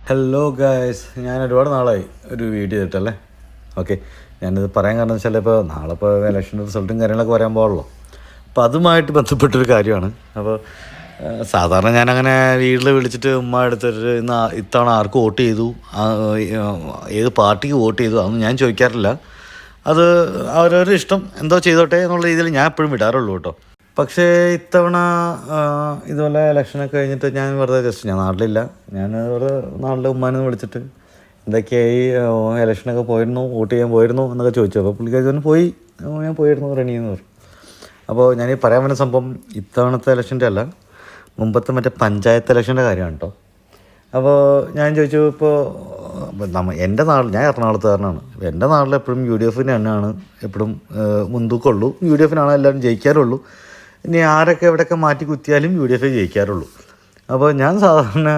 Hello guys, ഞാൻ ഒരുപാട് നാളായി ഒരു വീഡിയോ ചെയ്തിട്ടല്ലേ. ഓക്കെ, ഞാനിത് പറയാൻ കാരണം വെച്ചാൽ ഇപ്പോൾ നാളെ ഇപ്പോൾ ഇലക്ഷൻ റിസൾട്ടും കാര്യങ്ങളൊക്കെ വരാൻ പോകുള്ളൂ. അപ്പോൾ അതുമായിട്ട് ബന്ധപ്പെട്ടൊരു കാര്യമാണ്. അപ്പോൾ സാധാരണ ഞാനങ്ങനെ വീട്ടിൽ വിളിച്ചിട്ട് ഉമ്മ എടുത്തിട്ട് ഇത്തവണ ആർക്ക് വോട്ട് ചെയ്തു, ഏത് പാർട്ടിക്ക് വോട്ട് ചെയ്തു അതൊന്നും ഞാൻ ചോദിക്കാറില്ല. അത് അവരവരുടെ ഇഷ്ടം എന്തോ ചെയ്തോട്ടെ എന്നുള്ള രീതിയിൽ ഞാൻ എപ്പോഴും വിടാറുള്ളൂ കേട്ടോ. പക്ഷേ ഇത്തവണ ഇതുപോലെ ഇലക്ഷനൊക്കെ കഴിഞ്ഞിട്ട് ഞാൻ വെറുതെ ഞാൻ നാട്ടിലില്ല, ഞാൻ വെറുതെ നാട്ടിലെ ഉമ്മാനെ വിളിച്ചിട്ട് എന്തൊക്കെയായി, ഇലക്ഷനൊക്കെ പോയിരുന്നു, വോട്ട് ചെയ്യാൻ പോയിരുന്നു എന്നൊക്കെ ചോദിച്ചു. അപ്പോൾ പുള്ളിക്കാരി പോയി, ഞാൻ പോയിരുന്നു റെണിയെന്ന് പറഞ്ഞു. അപ്പോൾ ഞാനീ പറയാൻ വേണ്ട സംഭവം ഇത്തവണത്തെ ഇലക്ഷൻ്റെ അല്ല, മുമ്പത്തെ മറ്റേ പഞ്ചായത്ത് ഇലക്ഷൻ്റെ കാര്യമാണ് കേട്ടോ. അപ്പോൾ ഞാൻ ചോദിച്ചു, ഇപ്പോൾ എൻ്റെ നാട്ടിൽ, ഞാൻ എറണാകുളത്തുകാരനാണ്, എൻ്റെ നാട്ടിൽ എപ്പോഴും UDF തന്നെയാണ് എപ്പോഴും മുൻതൂക്കമുള്ളൂ. UDF എല്ലാവരും ജയിക്കാറുള്ളൂ. ഇനി ആരൊക്കെ എവിടെയൊക്കെ മാറ്റി കുത്തിയാലും UDF ജയിക്കാറുള്ളൂ. അപ്പോൾ ഞാൻ സാധാരണ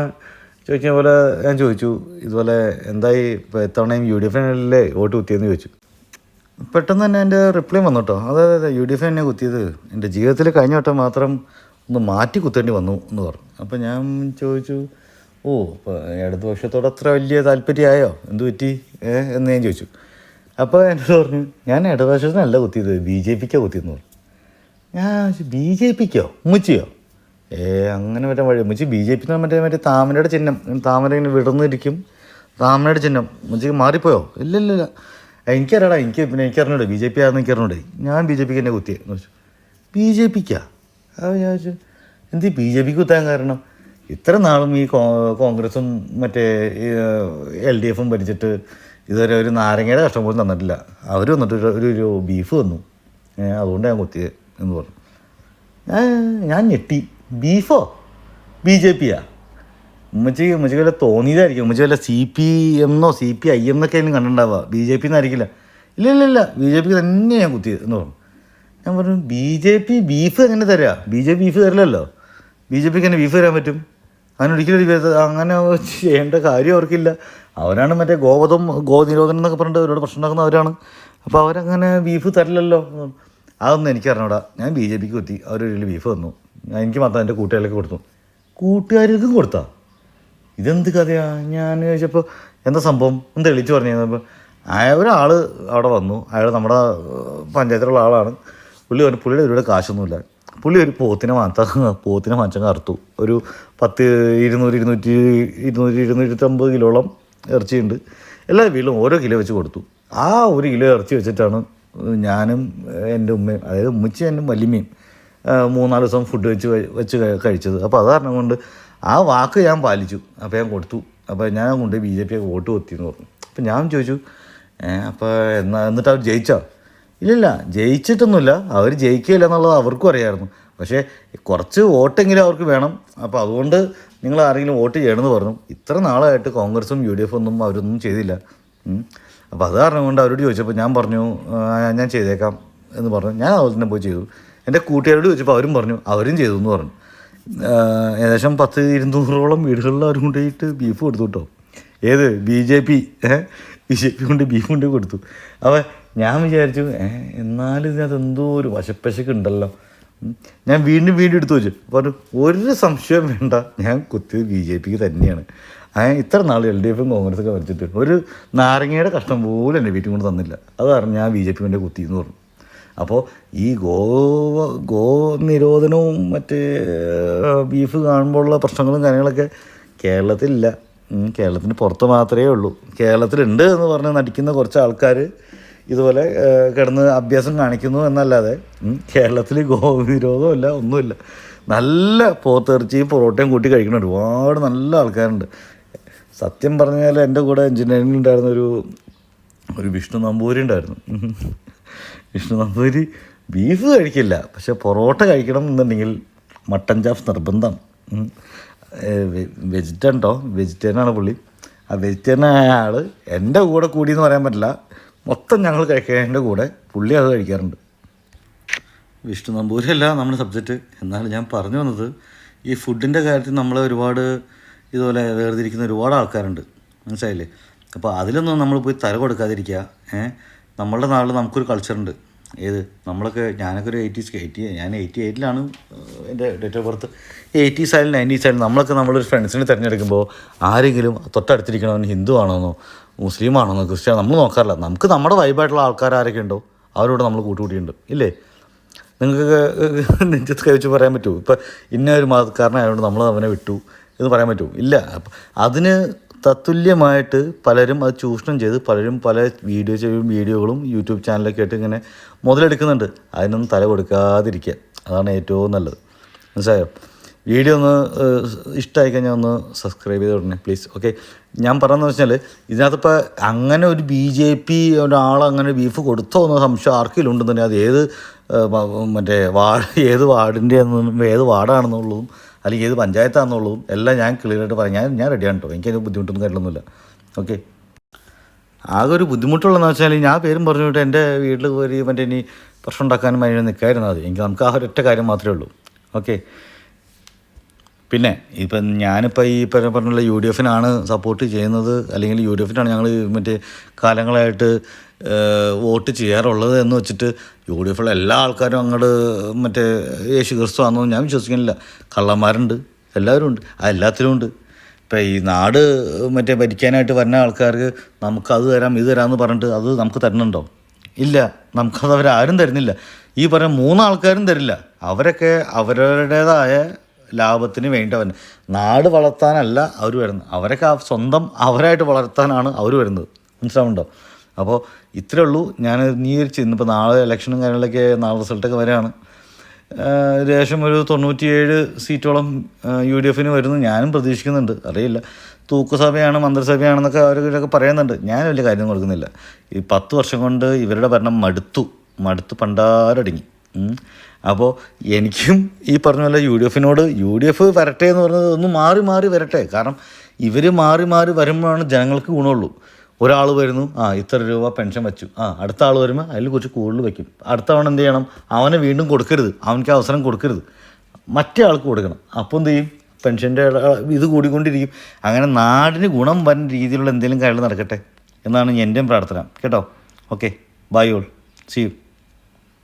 ചോദിക്കുന്ന പോലെ ഞാൻ ചോദിച്ചു, ഇതുപോലെ എന്തായി ഇപ്പോൾ എത്തവണയും UDF വോട്ട് കുത്തിയെന്ന് ചോദിച്ചു. പെട്ടെന്ന് തന്നെ എൻ്റെ റിപ്ലൈ വന്നു കേട്ടോ. അതായത് UDF തന്നെ കുത്തിയത്, എൻ്റെ ജീവിതത്തിൽ കഴിഞ്ഞ വട്ടം മാത്രം ഒന്ന് മാറ്റി കുത്തേണ്ടി വന്നു എന്ന് പറഞ്ഞു. അപ്പോൾ ഞാൻ ചോദിച്ചു, ഇപ്പോൾ ഇടതുപക്ഷത്തോട് അത്ര വലിയ താല്പര്യമായോ, എന്ത് പറ്റി എന്ന് ഞാൻ ചോദിച്ചു. അപ്പോൾ എന്നോട് പറഞ്ഞു, ഞാൻ ഇടതുപക്ഷത്തിനല്ല കുത്തിയത്, BJPക്കാണ് കുത്തിയെന്ന് പറഞ്ഞു. ഞാൻ BJPക്കോ, ഉമ്മച്ചിയോ? അങ്ങനെ മറ്റേ വഴി ഉമ്മച്ചി BJP മറ്റേ താമരയുടെ ചിഹ്നം, താമര ഇങ്ങനെ വിടർന്നിരിക്കും, താമരയുടെ ചിഹ്നം ഉമ്മച്ചിക്ക് മാറിപ്പോയോ? ഇല്ല എനിക്കറിയടാ, എനിക്കറിഞ്ഞൂടെ BJP ആണെന്ന് എനിക്കറിഞ്ഞൂടെ, ഞാൻ BJPക്ക് തന്നെ കുത്തിയെന്ന് വെച്ചു. BJPക്കാ? അത് ഞാൻ ചോദിച്ചു, എന്ത് BJPക്ക് കുത്താൻ കാരണം? ഇത്ര നാളും ഈ കോൺഗ്രസും മറ്റേ LDF ഭരിച്ചിട്ട് ഇതുവരെ ഒരു നാരങ്ങയുടെ കഷ്ടം പോലും തന്നിട്ടില്ല. അവർ വന്നിട്ട് ഒരു ബീഫ് തന്നു, അതുകൊണ്ട് ഞാൻ കുത്തിയത് എന്ന് പറഞ്ഞു. ഞാൻ ഞെട്ടി. ബീഫോ? BJPയാ? ഉമ്മച്ചിക്ക് വല്ല തോന്നിയതായിരിക്കും, ഉമ്മച്ചി വല്ല CPM CPIM എന്നൊക്കെ ആയാലും കണ്ടിട്ടുണ്ടാവുക, BJP എന്നായിരിക്കില്ല. ഇല്ല BJPക്ക് തന്നെ ഞാൻ കുത്തിയത് എന്ന് പറഞ്ഞു. ഞാൻ പറഞ്ഞു, BJP ബീഫ് എങ്ങനെ തരാ? BJP ബീഫ് തരില്ലല്ലോ, BJPക്ക് തന്നെ ബീഫ് തരാൻ പറ്റും? അങ്ങനെ ഒരിക്കലും അങ്ങനെ ചെയ്യേണ്ട കാര്യം അവർക്കില്ല. അവരാണ് മറ്റേ ഗോനിരോധനം എന്നൊക്കെ പറഞ്ഞിട്ട് അവരോട് പ്രശ്നം ഉണ്ടാക്കുന്ന അവരാണ്. അപ്പോൾ അവരങ്ങനെ ബീഫ് തരില്ലല്ലോ. അതൊന്നും എനിക്കറിഞ്ഞൂടാ. ഞാൻ BJPക്ക് കുത്തി, അവരൊരു ബീഫ് തന്നു, എനിക്ക് മാത്രം എൻ്റെ കൂട്ടുകാരിലേക്ക് കൊടുത്തു. കൂട്ടുകാർക്കും കൊടുത്താ? ഇതെന്ത് കഥയാണ്? ഞാൻ ചോദിച്ചപ്പോൾ എന്താ സംഭവം ഒന്ന് തെളിച്ച് പറഞ്ഞു കഴിഞ്ഞപ്പോൾ ഒരാൾ അവിടെ വന്നു. അയാൾ നമ്മുടെ പഞ്ചായത്തിലുള്ള ആളാണ്. പുള്ളിയുടെ ഒരുപാട് കാശൊന്നുമില്ല. പുള്ളി ഒരു പോത്തിനെ മാറ്റം കറുത്തു. ഒരു 200-250 കിലോളം ഇറച്ചിയുണ്ട്. എല്ലാ വീട്ടിലും ഓരോ കിലോ വെച്ച് കൊടുത്തു. ആ ഒരു കിലോ ഇറച്ചി വെച്ചിട്ടാണ് ഞാനും എൻ്റെ ഉമ്മയും, അതായത് ഉമ്മച്ചി എൻ്റെ വല്യമ്മയും 3-4 ദിവസം ഫുഡ് വെച്ച് കഴിച്ചത്. അപ്പോൾ അത് കാരണം കൊണ്ട് ആ വാക്ക് ഞാൻ പാലിച്ചു. അപ്പോൾ ഞാൻ കൊടുത്തു. അപ്പോൾ ഞാൻ കൊണ്ട് BJP വോട്ട് കുത്തിയെന്ന് പറഞ്ഞു. അപ്പോൾ ഞാൻ ചോദിച്ചു, അപ്പോൾ എന്നിട്ട് അവർ ജയിച്ചോ? ഇല്ല, ജയിച്ചിട്ടൊന്നുമില്ല, അവർ ജയിക്കുകയില്ല എന്നുള്ളത് അവർക്കും അറിയാമായിരുന്നു. പക്ഷേ കുറച്ച് വോട്ടെങ്കിലും അവർക്ക് വേണം. അപ്പോൾ അതുകൊണ്ട് നിങ്ങൾ ആരെങ്കിലും വോട്ട് ചെയ്യണമെന്ന് പറഞ്ഞു. ഇത്ര നാളായിട്ട് കോൺഗ്രസും UDF അവരൊന്നും ചെയ്തില്ല. അപ്പോൾ അത് കാരണം കൊണ്ട് അവരോട് ചോദിച്ചപ്പോൾ ഞാൻ പറഞ്ഞു, ഞാൻ ചെയ്തേക്കാം എന്ന് പറഞ്ഞു. ഞാൻ അതുപോലെ തന്നെ പോയി ചെയ്തു. എൻ്റെ കൂട്ടുകാരോട് ചോദിച്ചപ്പോൾ അവരും പറഞ്ഞു അവരും ചെയ്തു എന്ന് പറഞ്ഞു. ഏകദേശം 100-200ഓളം വീടുകളിൽ അവരും കൊണ്ടുപോയിട്ട് ബീഫ് കൊടുത്തു കേട്ടോ. ഏത് BJP കൊണ്ട് ബീഫ് കൊണ്ട് കൊടുത്തു. അപ്പോൾ ഞാൻ വിചാരിച്ചു, എന്നാലും ഇതിനകത്ത് എന്തോ ഒരു വശപ്പശക്ക് ഉണ്ടല്ലോ. ഞാൻ വീണ്ടും എടുത്തു വെച്ചു. പറഞ്ഞു, ഒരു സംശയം വേണ്ട, ഞാൻ കുത്തിയത് BJPക്ക് തന്നെയാണ്. ഇത്ര നാൾ LDFും കോൺഗ്രസൊക്കെ വരച്ചിട്ട് ഒരു നാരങ്ങയുടെ കഷ്ടം പോലും എൻ്റെ വീട്ടിൽ കൊണ്ട് തന്നില്ല. അത് കാരണം ഞാൻ BJP കൊണ്ട് കുത്തിയെന്ന് പറഞ്ഞു. അപ്പോൾ ഈ ഗോ നിരോധനവും മറ്റേ ബീഫ് കാണുമ്പോഴുള്ള പ്രശ്നങ്ങളും കാര്യങ്ങളൊക്കെ കേരളത്തിലില്ല. കേരളത്തിന് പുറത്ത് മാത്രമേ ഉള്ളൂ. കേരളത്തിലുണ്ട് എന്ന് പറഞ്ഞ് നടിക്കുന്ന കുറച്ച് ആൾക്കാർ ഇതുപോലെ കിടന്ന് അഭ്യാസം കാണിക്കുന്നു എന്നല്ലാതെ കേരളത്തിൽ നിരോധമില്ല, ഒന്നുമില്ല. നല്ല പോത്തിറച്ചിയും പൊറോട്ടയും കൂട്ടി കഴിക്കുന്ന ഒരുപാട് നല്ല ആൾക്കാരുണ്ട്. സത്യം പറഞ്ഞാൽ എൻ്റെ കൂടെ എഞ്ചിനീയറിംഗിൽ ഉണ്ടായിരുന്ന ഒരു വിഷ്ണു നമ്പൂരി ഉണ്ടായിരുന്നു. വിഷ്ണു നമ്പൂരി ബീഫ് കഴിക്കില്ല, പക്ഷെ പൊറോട്ട കഴിക്കണം എന്നുണ്ടെങ്കിൽ മട്ടൻ ചാപ്സ് നിർബന്ധം. വെജിറ്റേറിയനാണ് പുള്ളി. ആ വെജിറ്റേറിയനായ ആൾ എൻ്റെ കൂടെ കൂടിയെന്ന് പറയാൻ പറ്റില്ല, മൊത്തം ഞങ്ങൾ കഴിക്കുന്നതിൻ്റെ കൂടെ പുള്ളി അത് കഴിക്കാറുണ്ട്. വിഷ്ണു നമ്പൂരിയല്ല നമ്മുടെ സബ്ജക്റ്റ്. എന്നാലും ഞാൻ പറഞ്ഞു വന്നത്, ഈ ഫുഡിൻ്റെ കാര്യത്തിൽ നമ്മളെ ഒരുപാട് ഇതുപോലെ വേർതിരിക്കുന്ന ഒരുപാട് ആൾക്കാരുണ്ട്, മനസ്സിലായില്ലേ? അപ്പോൾ അതിലൊന്നും നമ്മൾ പോയി തല കൊടുക്കാതിരിക്കുക. നമ്മളുടെ നാട്ടിൽ നമുക്കൊരു കൾച്ചറുണ്ട്. ഏത് നമ്മളൊക്കെ ഞാനൊക്കെ ഒരു ഞാൻ 88-ലാണ് എൻ്റെ ഡേറ്റ് ഓഫ് ബർത്ത്. 80s ആയാലും 90s ആയാലും നമ്മളൊരു ഫ്രണ്ട്സിനെ തിരഞ്ഞെടുക്കുമ്പോൾ ആരെങ്കിലും തൊട്ടടുത്തിരിക്കണവൻ ഹിന്ദു ആണോന്നോ മുസ്ലിം ആണോന്നോ ക്രിസ്ത്യൻ നമ്മൾ നോക്കാറില്ല. നമുക്ക് നമ്മുടെ വൈബായിട്ടുള്ള ആൾക്കാർ ആരൊക്കെ ഉണ്ടോ അവരോട് നമ്മൾ കൂട്ടുകൂട്ടിയുണ്ട് ഇല്ലേ? നിങ്ങൾക്ക് നെഞ്ചത്ത് കഴിച്ച് പറയാൻ പറ്റുമോ? ഇപ്പം ഇന്ന ഒരു മതക്കാരനായതുകൊണ്ട് നമ്മൾ അവനെ വിട്ടു എന്ന് പറയാൻ പറ്റുമോ? ഇല്ല. അപ്പം അതിന് തത്തുല്യമായിട്ട് പലരും അത് ചൂഷണം ചെയ്ത് പലരും പല വീഡിയോകളും യൂട്യൂബ് ചാനലൊക്കെ ആയിട്ട് ഇങ്ങനെ മുതലെടുക്കുന്നുണ്ട്. അതിനൊന്നും തല കൊടുക്കാതിരിക്കുക, അതാണ് ഏറ്റവും നല്ലത്. മനസ്സിലായോ? വീഡിയോ ഒന്ന് ഇഷ്ടമായി കഴിഞ്ഞാൽ ഒന്ന് സബ്സ്ക്രൈബ് ചെയ്ത് വിടണേ പ്ലീസ്. ഓക്കെ, ഞാൻ പറയുന്നത് വെച്ചാൽ ഇതിനകത്തിപ്പോൾ അങ്ങനെ ഒരു BJP ഒരാളങ്ങനെ ബീഫ് കൊടുത്തോ എന്ന സംശയം ആർക്കെങ്കിലും ഉണ്ടെന്ന് അത് ഏത് ഏത് വാർഡിൻ്റെ ഏത് വാർഡാണെന്നുള്ളതും അല്ലെങ്കിൽ ഏത് പഞ്ചായത്താണെന്നുള്ളതും എല്ലാം ഞാൻ ക്ലിയറായിട്ട് പറയാം. ഞാൻ റെഡിയാണ് കേട്ടോ, എനിക്കതിന് ബുദ്ധിമുട്ടൊന്നും കാര്യമൊന്നുമില്ല. ഓക്കെ, ആകെ ഒരു ബുദ്ധിമുട്ടുള്ളതെന്ന് വെച്ചാൽ ഞാൻ പേരും പറഞ്ഞിട്ട് എൻ്റെ വീട്ടിൽ പോയി ഇനി പ്രശ്നം ഉണ്ടാക്കാനും അതിന് നിൽക്കായിരുന്നു. അത് നമുക്ക് ആ ഒരൊറ്റ കാര്യം മാത്രമേ ഉള്ളൂ. ഓക്കെ, പിന്നെ ഇപ്പം ഞാനിപ്പോൾ ഈ പറഞ്ഞുള്ള UDF സപ്പോർട്ട് ചെയ്യുന്നത്, അല്ലെങ്കിൽ UDF ഞങ്ങൾ കാലങ്ങളായിട്ട് വോട്ട് ചെയ്യാറുള്ളത് എന്ന് വെച്ചിട്ട് UDF എല്ലാ ആൾക്കാരും അങ്ങോട്ട് യേശു ക്രിസ്തു ആണെന്നൊന്നും ഞാൻ വിശ്വസിക്കുന്നില്ല. കള്ളന്മാരുണ്ട്, എല്ലാവരും ഉണ്ട്, എല്ലാത്തിലും ഉണ്ട്. ഇപ്പം ഈ നാട് ഭരിക്കാനായിട്ട് വരുന്ന ആൾക്കാർക്ക് നമുക്കത് തരാം ഇത് തരാമെന്ന് പറഞ്ഞിട്ട് അത് നമുക്ക് തരുന്നുണ്ടോ? ഇല്ല, നമുക്കത് അവരാരും തരുന്നില്ല. ഈ പറഞ്ഞ 3 ആൾക്കാരും തരില്ല. അവരൊക്കെ അവരുടേതായ ലാഭത്തിന് വേണ്ടവൻ നാട് വളർത്താനല്ല അവർ വരുന്നത്. അവരൊക്കെ സ്വന്തം അവരായിട്ട് വളർത്താനാണ് അവർ വരുന്നത്. മനസ്സിലാവുന്നുണ്ടോ? അപ്പോൾ ഇത്രയേ ഉള്ളൂ. ഞാൻ ഇന്നിപ്പോൾ നാളെ ഇലക്ഷനും കാര്യങ്ങളൊക്കെ നാളെ റിസൾട്ടൊക്കെ വരികയാണ്. ഏകദേശം ഒരു 97 സീറ്റോളം UDF വരുന്നു ഞാനും പ്രതീക്ഷിക്കുന്നുണ്ട്. അറിയില്ല, തൂക്കുസഭയാണ് മന്ത്രിസഭയാണെന്നൊക്കെ അവരൊക്കെ പറയുന്നുണ്ട്. ഞാൻ വലിയ കാര്യം കൊടുക്കുന്നില്ല. ഈ 10 വർഷം കൊണ്ട് ഇവരുടെ ഭരണം മടുത്തു പണ്ടാരടങ്ങി. അപ്പോൾ എനിക്കും ഈ പറഞ്ഞ പോലെ UDF വരട്ടെ എന്ന് പറഞ്ഞത് ഒന്ന് മാറി വരട്ടെ. കാരണം ഇവർ മാറി വരുമ്പോഴാണ് ജനങ്ങൾക്ക് ഗുണമുള്ളൂ. ഒരാൾ വരുന്നു, ഇത്ര രൂപ പെൻഷൻ വെച്ചു, അടുത്ത ആൾ വരുമ്പോൾ അതിൽ കുറച്ച് കൂടുതൽ വയ്ക്കും. അടുത്ത തവണ എന്ത് ചെയ്യണം? അവനെ വീണ്ടും കൊടുക്കരുത്, അവനക്ക് അവസരം കൊടുക്കരുത്, മറ്റേ ആൾക്ക് കൊടുക്കണം. അപ്പോൾ എന്ത് ചെയ്യും? പെൻഷൻ്റെ ഇത് കൂടിക്കൊണ്ടിരിക്കും. അങ്ങനെ നാടിന് ഗുണം വരുന്ന രീതിയിലുള്ള എന്തെങ്കിലും കാര്യങ്ങൾ നടക്കട്ടെ എന്നാണ് എൻ്റെയും പ്രാർത്ഥന. കേട്ടോ? Okay, bye all, see U.